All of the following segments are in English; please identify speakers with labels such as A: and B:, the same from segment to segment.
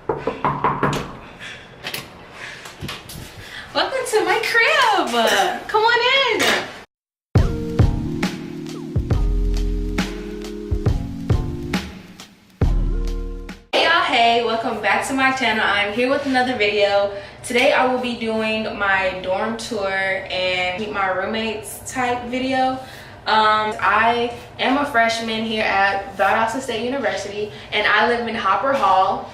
A: Welcome to my crib. Come on in. Hey y'all, hey, welcome back to my channel. I'm here with another video. Today I will be doing my dorm tour and meet my roommates type video. I am a freshman here at Valdosta State University and I live in Hopper Hall.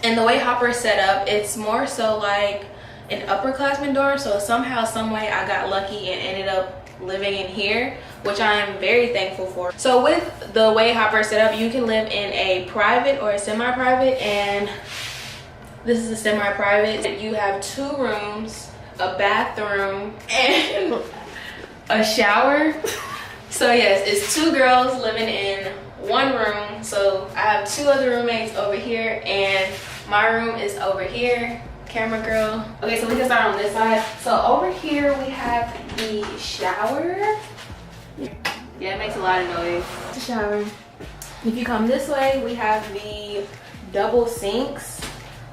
A: And the way Hopper is set up, it's more so like an upperclassman dorm, so somehow, some way I got lucky and ended up living in here, which I am very thankful for. So with the way Hopper is set up, you can live in a private or a semi-private, and this is a semi-private. You have 2 rooms, a bathroom, and a shower. So yes, it's 2 girls living in 1 room. So I have 2 other roommates over here, and my room is over here. Camera girl. Okay, so we can start on this side. So over here we have the shower. Yeah, it makes a lot of noise. The shower. If you come this way, we have the double sinks,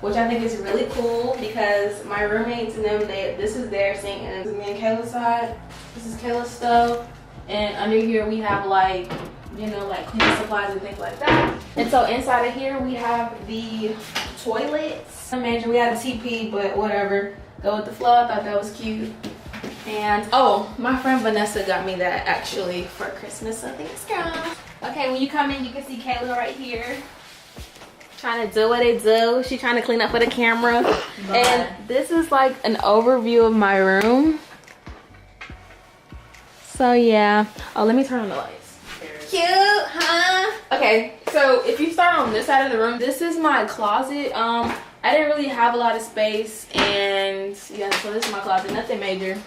A: which I think is really cool because my roommates and them, this is their sink, and this is me and Kayla's side. This is Kayla's stove, and under here we have like, you know, like cleaning supplies and things like that. And so inside of here we have the toilets. Imagine we had a TP, but whatever. Go with the flow. I thought that was cute. And oh, my friend Vanessa got me that actually for Christmas. So thanks, girl. Okay, when you come in, you can see Kayla right here trying to do what they do. She's trying to clean up for the camera. Bye. And this is like an overview of my room. So yeah. Oh, let me turn on the lights. Cute, huh? Okay, so if you start on this side of the room, this is my closet. I didn't really have a lot of space, and yeah, so this is my closet, nothing major.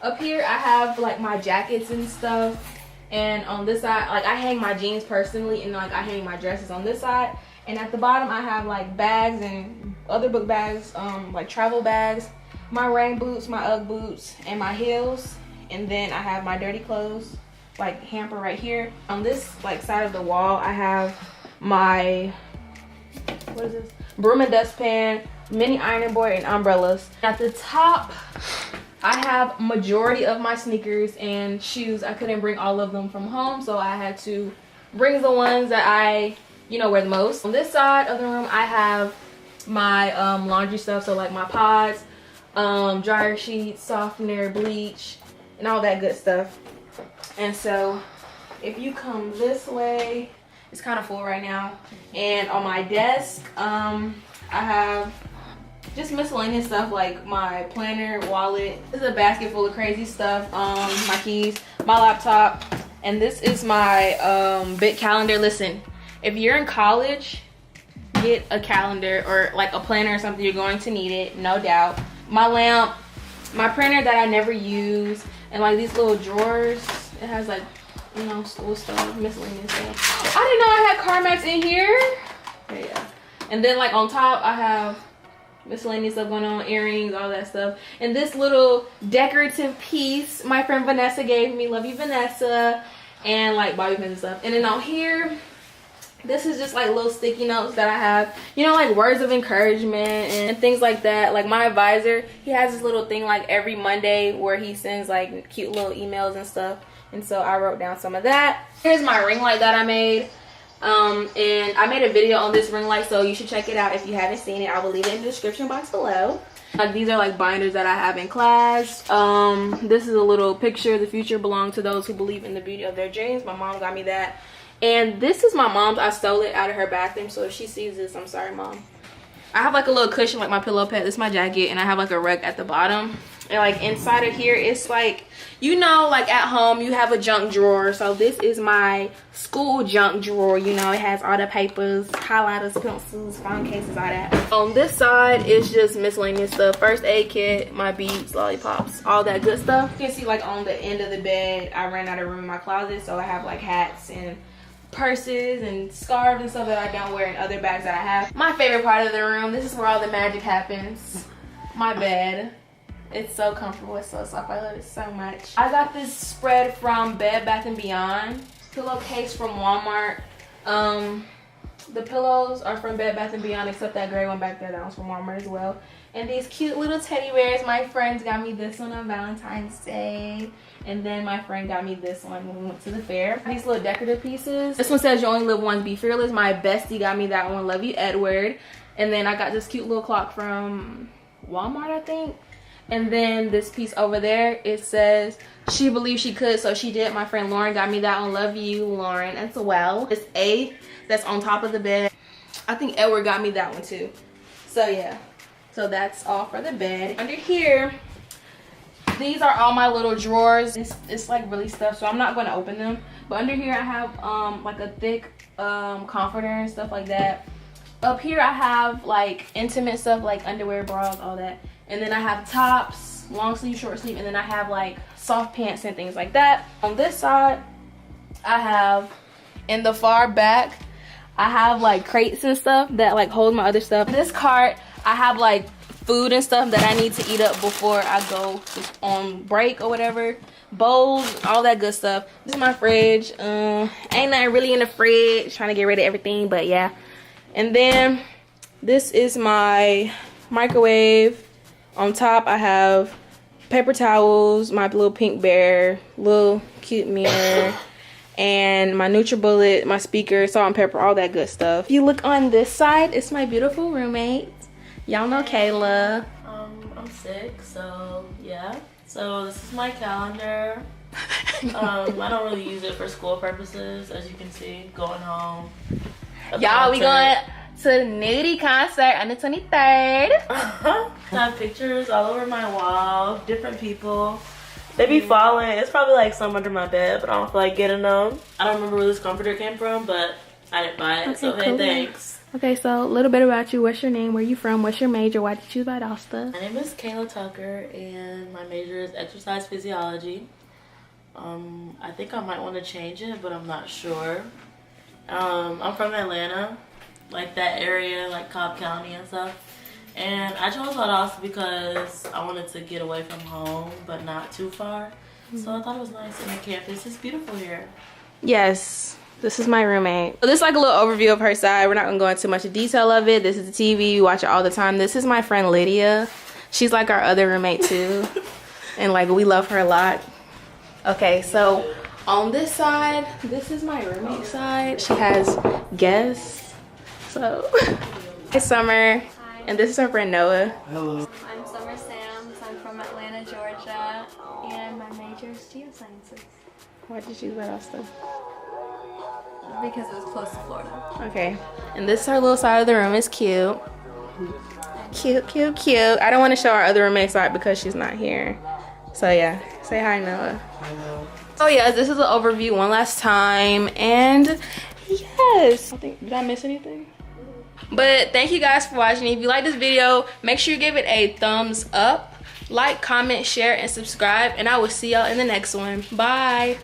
A: Up here I have like my jackets and stuff, and on this side, like I hang my jeans personally, and like I hang my dresses on this side. And at the bottom I have like bags and other book bags, like travel bags, my rain boots, my Ugg boots, and my heels. And then I have my dirty clothes like hamper right here. On this like side of the wall I have my, what is this, broom and dustpan, mini ironing board, and umbrellas. At the top I have majority of my sneakers and shoes. I couldn't bring all of them from home, so I had to bring the ones that I, you know, wear the most. On this side of the room I have my laundry stuff, so like my pods, dryer sheets, softener, bleach, and all that good stuff. And so if you come this way, it's kind of full right now. And on my desk, I have just miscellaneous stuff like my planner, wallet. This is a basket full of crazy stuff. My keys, my laptop, and this is my big calendar. Listen, if you're in college, get a calendar or like a planner or something. You're going to need it, no doubt. My lamp, my printer that I never use, and like these little drawers. It has like, you know, school stuff, miscellaneous stuff. I didn't know I had car mats in here. But yeah. And then like on top I have miscellaneous stuff going on, earrings, all that stuff. And this little decorative piece my friend Vanessa gave me. Love you, Vanessa. And like bobby pins and stuff. And then on here, this is just like little sticky notes that I have, you know, like words of encouragement and things like that. Like my advisor, he has this little thing like every Monday where he sends like cute little emails and stuff. And so I wrote down some of that. Here's my ring light that I made. And I made a video on this ring light, so you should check it out if you haven't seen it. I will leave it in the description box below. Like these are like binders that I have in class. This is a little picture. The future belongs to those who believe in the beauty of their dreams. My mom got me that. And this is my mom's. I stole it out of her bathroom, so if she sees this, I'm sorry, Mom. I have like a little cushion, like my pillow pet. This is my jacket, and I have like a rug at the bottom. And like inside of here, it's like, you know, like at home you have a junk drawer. So this is my school junk drawer. You know, it has all the papers, highlighters, pencils, phone cases, all that. On this side is just miscellaneous stuff. First aid kit, my beads, lollipops, all that good stuff. You can see like on the end of the bed, I ran out of room in my closet, so I have like hats and purses and scarves and stuff that I don't wear, and other bags that I have. My favorite part of the room, this is where all the magic happens. My bed. It's so comfortable, it's so soft, I love it so much. I got this spread from Bed Bath & Beyond, pillowcase from Walmart. The pillows are from Bed Bath & Beyond, except that gray one back there. That one's from Walmart as well. And these cute little teddy bears. My friends got me this one on Valentine's Day. And then my friend got me this one when we went to the fair. These little decorative pieces. This one says, you only live once, be fearless. My bestie got me that one. Love you, Edward. And then I got this cute little clock from Walmart, I think. And then this piece over there, it says, she believed she could, so she did. My friend Lauren got me that one. Love you, Lauren, as well. It's A that's on top of the bed. I think Edward got me that one too. So yeah, so that's all for the bed. Under here, these are all my little drawers. It's like really stuff, so I'm not going to open them. But under here I have like a thick comforter and stuff like that. Up here I have like intimate stuff like underwear, bras, all that. And then I have tops, long sleeve, short sleeve, and then I have like soft pants and things like that. On this side, I have, in the far back, I have like crates and stuff that like hold my other stuff. In this cart, I have like food and stuff that I need to eat up before I go on break or whatever. Bowls, all that good stuff. This is my fridge. Ain't nothing really in the fridge. Trying to get rid of everything, but yeah. And then this is my microwave. On top, I have paper towels, my little pink bear, little cute mirror, and my NutriBullet, my speaker, salt and pepper, all that good stuff. If you look on this side, it's my beautiful roommate. Y'all know Kayla.
B: I'm sick, so yeah. So this is my calendar. I don't really use it for school purposes, as you can see, going home.
A: Y'all, we going to the Nudie concert on the 23rd.
B: I have pictures all over my wall, different people. They be falling. It's probably like some under my bed, but I don't feel like getting them. I don't remember where this comforter came from, but I didn't buy it, okay, so hey, thanks.
A: Okay, so a little bit about you. What's your name? Where you from? What's your major? Why did you choose Valdosta?
B: My name is Kayla Tucker, and my major is exercise physiology. I think I might want to change it, but I'm not sure. I'm from Atlanta, like that area, like Cobb County and stuff. And I chose Valdosta because I wanted to get away from home, but not too far. So I thought it was nice, and the campus is beautiful here.
A: Yes, this is my roommate. So this is like a little overview of her side. We're not gonna go into much detail of it. This is the TV, we watch it all the time. This is my friend Lydia. She's like our other roommate too. And like we love her a lot. Okay, so on this side, this is my roommate side. She has guests. So, it's Summer.
C: Hi.
A: And this is her friend Noah.
D: Hello.
C: I'm Summer Sams. I'm from Atlanta, Georgia, and my major is geosciences.
A: Why did you choose Valdosta?
C: Because it was close to Florida.
A: Okay, and this is our little side of the room. It's cute. Cute, cute, cute. I don't want to show our other roommate side because she's not here. So yeah, say hi, Noah.
D: Hello.
A: Oh yeah, this is an overview one last time, and yes, did I miss anything? But thank you guys for watching. If you like this video, make sure you give it a thumbs up, like, comment, share, and subscribe, and I will see y'all in the next one. Bye.